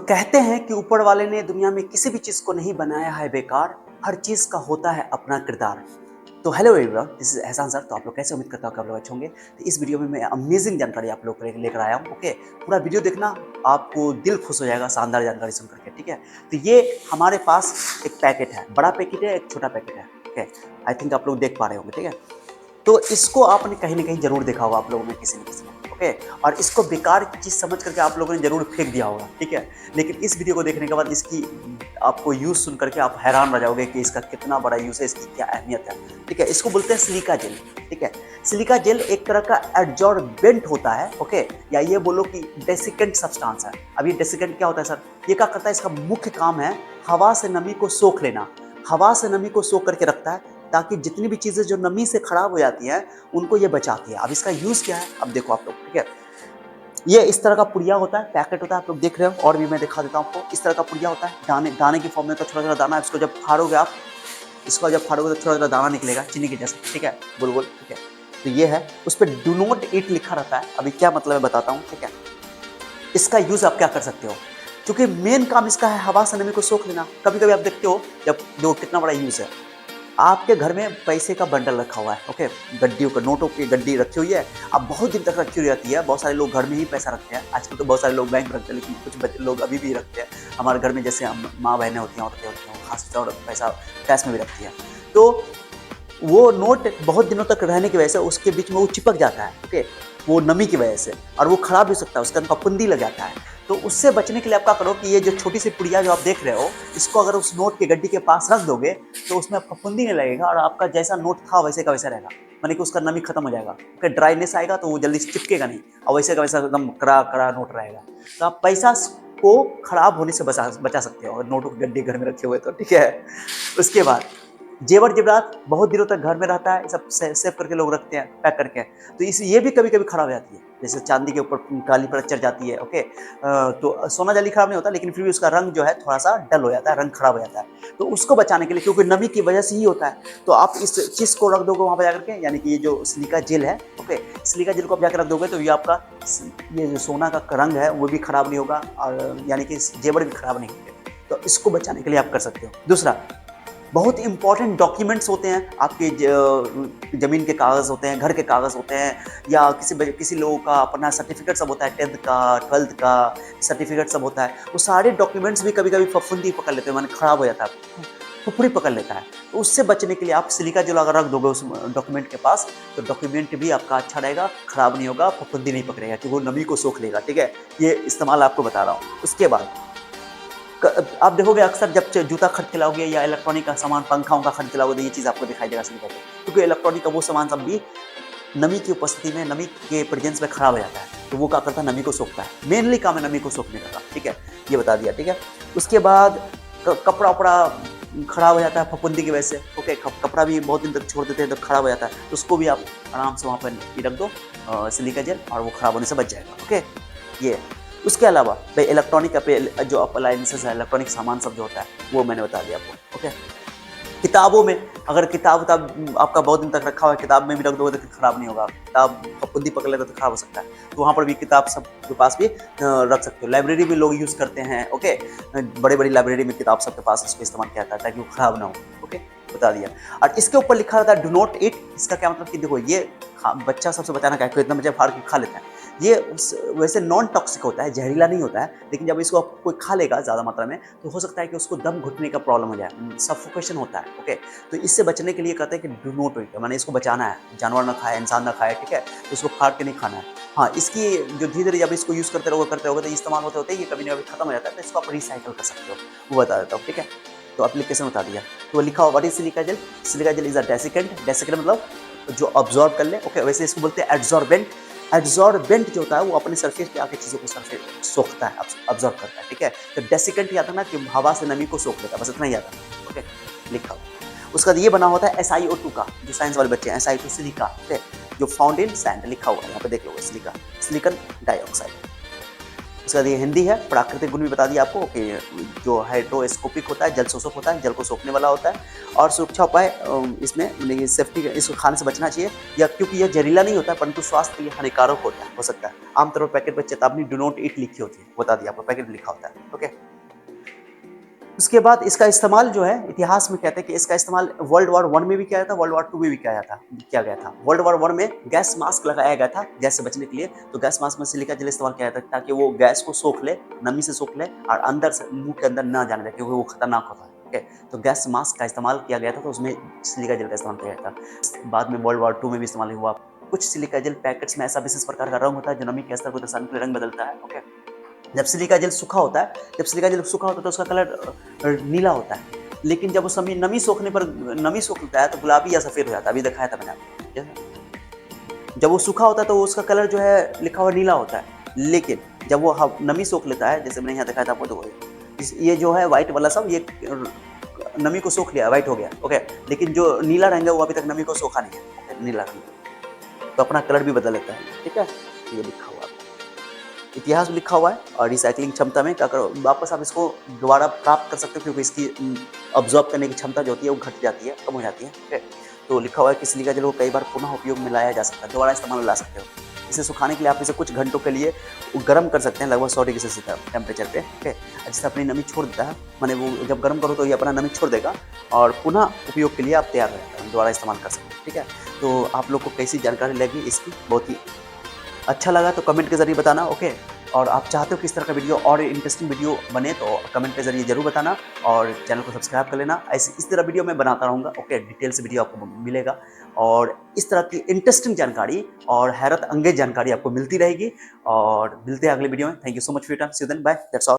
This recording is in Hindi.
कहते हैं कि ऊपर वाले ने दुनिया में किसी भी चीज़ को नहीं बनाया है बेकार, हर चीज़ का होता है अपना किरदार। तो हेलो एवरीवन, दिस इज एहसान सर। तो आप लोग कैसे, उम्मीद करता हूँ कि आप लोग अच्छे होंगे। तो इस वीडियो में मैं अमेजिंग जानकारी आप लोग को लेकर आया हूँ। ओके, पूरा वीडियो देखना, आपको दिल खुश हो जाएगा शानदार जानकारी सुन करके। ठीक है, तो ये हमारे पास एक पैकेट है, बड़ा पैकेट है, एक छोटा पैकेट है। ओके, आई थिंक आप लोग देख पा रहे होंगे। ठीक है, तो इसको आपने कहीं ना कहीं जरूर देखा होगा आप लोगों में किसी न किसी ने। ओके, और इसको बेकार की चीज़ समझ करके आप लोगों ने जरूर फेंक दिया होगा। ठीक है, लेकिन इस वीडियो को देखने के बाद इसकी आपको यूज़ सुन करके आप हैरान रह जाओगे कि इसका कितना बड़ा यूज़ है, इसकी क्या अहमियत है। ठीक है, इसको बोलते हैं सिलिका जेल। ठीक है, सिलिका जेल एक तरह का एडजॉर्बेंट होता है। ओके, या ये बोलो कि डेसिकेंट सब्सटेंस है। अब ये डेसिकेंट क्या होता है सर? ये क्या करता है, इसका मुख्य काम है हवा से नमी को सोख लेना। हवा से नमी को सोख करके रखता है ताकि जितनी भी चीज़ें जो नमी से खराब हो जाती हैं उनको ये बचाती है। अब इसका यूज़ क्या है, अब देखो आप लोग। ठीक है, ये इस तरह का पुड़िया होता है, पैकेट होता है, आप लोग देख रहे हो। और भी मैं दिखा देता हूँ आपको। इस तरह का पुड़िया होता है, दाने दाने की फॉर्म में, तो छोटा छोटा दाना है। इसको जब फाड़ोगे आप, इसको जब फाड़ोगे तो छोटा छोटा दाना निकलेगा चीनी के जैसे। ठीक है, गोल गोल। ठीक है, तो ये है, उस पर डू नॉट ईट लिखा रहता है। अभी क्या मतलब है बताता हूँ। ठीक है, इसका यूज़ आप क्या कर सकते हो, क्योंकि मेन काम इसका है हवा से नमी को सोख लेना। कभी कभी आप देखते हो, जब देखो कितना बड़ा यूज़ है। आपके घर में पैसे का बंडल रखा हुआ है। ओके, गड्डियों का, नोटों की गड्डी रखी हुई है। अब बहुत दिन तक रखी हुई रहती है। बहुत सारे लोग घर में ही पैसा रखते हैं। आजकल तो बहुत सारे लोग बैंक में रखते हैं, लेकिन कुछ लोग अभी भी रखते हैं। हमारे घर में जैसे हम माँ बहनें होती हैं, औरतें होती हैं, खास तौर पर पैसा कैश में भी रखती हैं। तो वो नोट बहुत दिनों तक रहने की वजह से उसके बीच में वो चिपक जाता है। ओके, वो नमी की वजह से, और वो खराब भी हो सकता है, उसके अंदर फफूंदी लग जाता है। तो उससे बचने के लिए आप क्या करो कि ये जो छोटी सी पुड़िया जो आप देख रहे हो, इसको अगर उस नोट की गड्डी के पास रख दोगे तो उसमें फफूंदी नहीं लगेगा, और आपका जैसा नोट था वैसे का वैसा रहेगा। माने कि उसका नमी खत्म हो जाएगा। ओके, ड्राइनेस आएगा तो वो जल्दी चिपकेगा नहीं, और वैसे का वैसा एकदम कड़ा कड़ा नोट रहेगा। तो आप पैसा को खराब होने से बचा सकते हो, और नोटों की गड्डी घर में रखे हुए तो। ठीक है, उसके बाद जेवर जेवरात बहुत दिनों तक घर में रहता है, सब सेव करके लोग रखते हैं, पैक करके। तो इस ये भी कभी कभी खराब हो जाती है, जैसे चांदी के ऊपर काली परत चढ़ जाती है। ओके, तो सोना जल्दी खराब नहीं होता, लेकिन फिर भी उसका रंग जो है थोड़ा सा डल हो जाता है, रंग खराब हो जाता है। तो उसको बचाने के लिए, क्योंकि नमी की वजह से ही होता है, तो आप इस चीज़ को रख दोगे वहाँ पर जाकर के, यानी कि ये जो सिलिका जेल है। ओके, सिलिका जेल को आप जाकर रख दोगे तो ये आपका ये जो सोना का रंग है वो भी खराब नहीं होगा, और यानी कि जेवर भी खराब नहीं होंगे। तो इसको बचाने के लिए आप कर सकते हो। दूसरा, बहुत इंपॉर्टेंट डॉक्यूमेंट्स होते हैं आपके, ज़मीन के कागज़ होते हैं, घर के कागज़ होते हैं, या किसी लोगों का अपना सर्टिफिकेट सब होता है, 10th का 12th का सर्टिफिकेट सब होता है। वो सारे डॉक्यूमेंट्स भी कभी कभी फफूंदी पकड़ लेते हैं, माने खराब हो जाता है, फुफड़ी पकड़ लेता है। तो उससे बचने के लिए आप सिलिका जेल अगर रख दोगे उस डॉक्यूमेंट के पास, तो डॉक्यूमेंट भी आपका अच्छा रहेगा, खराब नहीं होगा, फफूंदी नहीं पकड़ेगा, क्योंकि वो नमी को सोख लेगा। ठीक है, ये इस्तेमाल आपको बता रहा हूँ। उसके बाद आप देखोगे अक्सर जब जूता खरीद के लाओगे या इलेक्ट्रॉनिक का सामान, पंखा उनका खरीद के लाओगे, तो ये चीज़ आपको दिखाई देगा सिलिका जेल, क्योंकि इलेक्ट्रॉनिक का वो सामान सब भी नमी की उपस्थिति में, नमी के प्रेजेंस में खराब हो जाता है। तो वो क्या करता है, नमी को सोखता है। मेनली काम है नमी को सोखने का। ठीक है, ये बता दिया। ठीक है, उसके बाद कपड़ा उपड़ा खराब हो जाता है फफूंदी की वजह से। ओके, कपड़ा भी बहुत दिन तक छोड़ देते हैं तो खराब हो जाता है, तो उसको भी आप आराम से वहाँ पर रख दो सिलिका जेल, और वो खराब होने से बच जाएगा। ओके, ये उसके अलावा भाई इलेक्ट्रॉनिक जो अप्लायंसेस है, इलेक्ट्रॉनिक सामान सब जो होता है, वो मैंने बता दिया आपको। ओके, किताबों में, अगर किताब आपका बहुत दिन तक रखा हुआ है, किताब में भी रख दोगे तो खराब नहीं होगा। किताब फफूंदी पकड़ लेता तो खराब हो सकता है, तो वहाँ पर भी किताब सबके पास भी रख सकते हो। लाइब्रेरी में लोग यूज़ करते हैं। ओके, बड़ी बड़ी लाइब्रेरी में किताब सबके पास इसको इस्तेमाल किया जाता है ताकि वो खराब ना हो। ओके, बता दिया। और इसके ऊपर लिखा रहता है डू नॉट ईट। इसका क्या मतलब कि देखो, ये बच्चा सबसे बचाना क्या है, इतना बच्चा फाड़ के खा लेता है। ये वैसे नॉन टॉक्सिक होता है, जहरीला नहीं होता है, लेकिन जब इसको कोई खा लेगा ज़्यादा मात्रा में तो हो सकता है कि उसको दम घुटने का प्रॉब्लम हो जाए, सफोकेशन होता है। ओके, तो इससे बचने के लिए कहते हैं कि डू नॉट ईट, माने इसको बचाना है, जानवर ना खाए, इंसान ना खाए। ठीक है, तो इसको फाड़ के नहीं खाना है। हाँ, इसकी जो धीरे धीरे जब इसको यूज़ करते रहोगे तो इस्तेमाल होते होते ये कभी ना कभी खत्म हो जाता है, तो इसको आप रिसाइकिल कर सकते हो, वो बता देता हूँ। ठीक है, तो एप्लीकेशन बता दिया। तो लिखा हुआ what is silica gel. Silica gel is a desiccant. Desiccant मतलब जो ऑब्जॉर्ब कर ले। ओके, वैसे इसको बोलते हैं एड्सॉर्बेंट। एड्सॉर्बेंट जो होता है वो अपने सरफेस पे आके चीज़ों को सरफेस सोखता है, अब्जॉर्ब करता है। ठीक है, तो डेसिकेंट याद रखना कि हवा से नमी को सोख लेता है, बस इतना ही याद रखना। ओके, लिखा हुआ। उसका ये बना होता है SiO2 का, जो साइंस वाले बच्चे हैं, SiO2 सिलिका। ठीक है, जो फाउंड इन सैंड लिखा हुआ है यहाँ पे देख लो, सिलिका, सिलिकन डाइऑक्साइड। उसका ये हिंदी है। प्राकृतिक गुण भी बता दिया आपको कि जो हाइड्रोस्कोपिक होता है, जल शोषक होता है, जल को सोखने वाला होता है। और सुरक्षा उपाय इसमें मतलब सेफ्टी, इसको खाने से बचना चाहिए, या क्योंकि यह जहरीला नहीं होता है परंतु स्वास्थ्य के लिए हानिकारक होता है, हो सकता है। आमतौर पर पैकेट पर चेतावनी डू नॉट ईट लिखी होती है, बता दिया आपको, पैकेट लिखा होता है। ओके। उसके बाद इसका इस्तेमाल जो है इतिहास में कहते हैं कि इसका इस्तेमाल वर्ल्ड वॉर 1 में भी किया गया था, वर्ल्ड वॉर 2 में भी किया गया था। वर्ल्ड वॉर 1 में गैस मास्क लगाया गया था गैस से बचने के लिए, तो गैस मास्क में सिलिका जेल इस्तेमाल किया जाता है ताकि वो गैस को सोख ले, नमी से सोख ले और अंदर से मुंह के अंदर ना जाने दे, क्योंकि वो खतरनाक होता है। ठीक है, तो गैस मास्क का इस्तेमाल किया गया था, तो उसमें सिलिका जेल का इस्तेमाल किया गया था। बाद में वर्ल्ड वॉर 2 में भी इस्तेमाल हुआ। कुछ सिलिका जेल पैकेट्स में ऐसा विशेष प्रकार का रंग होता है जो नमी के स्तर को दर्शाने के लिए रंग बदलता है। ओके, जब सिलिका जेल सूखा होता है, तो उसका कलर नीला होता है, लेकिन जब उस नमी सोखने पर नमी सोख लेता है तो गुलाबी या सफेद हो जाता है। अभी दिखाया था मैंने आपको, ठीक है? जब वो सूखा होता है तो उसका कलर जो है लिखा हुआ नीला होता है, लेकिन जब वो नमी सोख लेता है, जैसे मैंने यहाँ दिखाया था आपको, तो ये जो है व्हाइट वाला सब ये नमी को सोख लिया, व्हाइट हो गया। ओके, लेकिन जो नीला रंग है वो अभी तक नमी को सोखा नहीं है, नीला रंग, तो अपना कलर भी बदल लेता है। ठीक है, ये लिखा हुआ है, इतिहास में लिखा हुआ है। और रिसाइकलिंग क्षमता में क्या करो, वापस आप इसको दोबारा प्राप्त कर सकते हो, क्योंकि इसकी ऑब्जॉर्ब करने की क्षमता जो होती है वो घट जाती है, कम हो जाती है। ठीक है, तो लिखा हुआ है कि सिलिका जेल को कई बार पुनः उपयोग में लाया जा सकता है, दोबारा इस्तेमाल में ला सकते हो। इसे सुखाने के लिए आप इसे कुछ घंटों के लिए गर्म कर सकते हैं, लगभग 100 डिग्री सेल्सियस टेम्परेचर पे। ठीक है, जिससे अपनी नमी छोड़ देता है, माने वो जब गर्म करो तो ये अपना नमी छोड़ देगा और पुनः उपयोग के लिए आप तैयार रहते हैं, दोबारा इस्तेमाल कर सकते हैं। ठीक है, तो आप लोग को कैसी जानकारी लगी इसकी, बहुत ही अच्छा लगा तो कमेंट के जरिए बताना। ओके, और आप चाहते हो कि इस तरह का वीडियो और इंटरेस्टिंग वीडियो बने तो कमेंट के जरिए जरूर बताना, और चैनल को सब्सक्राइब कर लेना। ऐसे इस तरह वीडियो मैं बनाता रहूँगा। ओके, डिटेल से वीडियो आपको मिलेगा और इस तरह की इंटरेस्टिंग जानकारी और हैरत अंगेज जानकारी आपको मिलती रहेगी। और मिलते हैं अगले वीडियो में। Thank you so much for your time. See you then, bye, that's all.